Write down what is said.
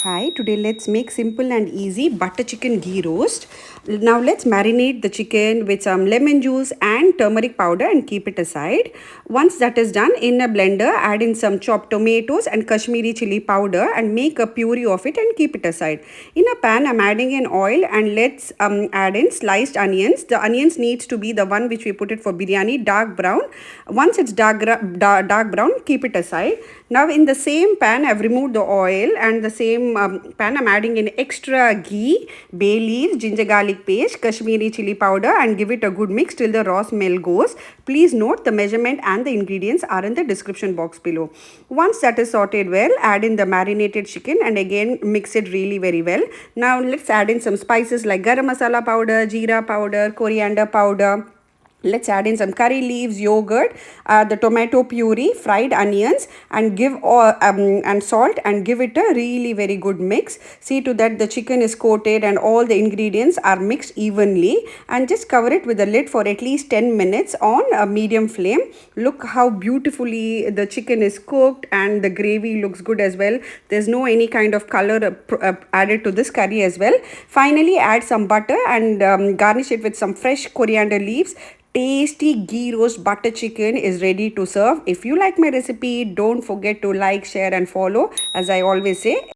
Hi, today let's make simple and easy butter chicken ghee roast. Now let's marinate the chicken with some lemon juice and turmeric powder and keep it aside. Once that is done, in a blender, add in some chopped tomatoes and Kashmiri chilli powder and make a puree of it and keep it aside. In a pan, I'm adding in oil and let's add in sliced onions. The onions needs to be the one which we put it for biryani, dark brown. Once it's dark brown, keep it aside. Now in the same pan, I've removed the oil and the same pan, I'm adding in extra ghee, bay leaves, ginger garlic paste, Kashmiri chili powder and give it a good mix till the raw smell goes. Please note the measurement and the ingredients are in the description box below. Once that is sauteed well, add in the marinated chicken and again mix it really very well. Now let's add in some spices like garam masala powder, jeera powder, coriander powder. Let's add in some curry leaves, yogurt, the tomato puree, fried onions, and give all and salt and give it a really very good mix. See to that the chicken is coated and all the ingredients are mixed evenly, and just cover it with a lid for at least 10 minutes on a medium flame. Look how beautifully the chicken is cooked and the gravy looks good as well. There's no any kind of color added to this curry as well. Finally, add some butter and garnish it with some fresh coriander leaves. Tasty ghee roast butter chicken is ready to serve. If you like my recipe, don't forget to like, share and follow. As I always say,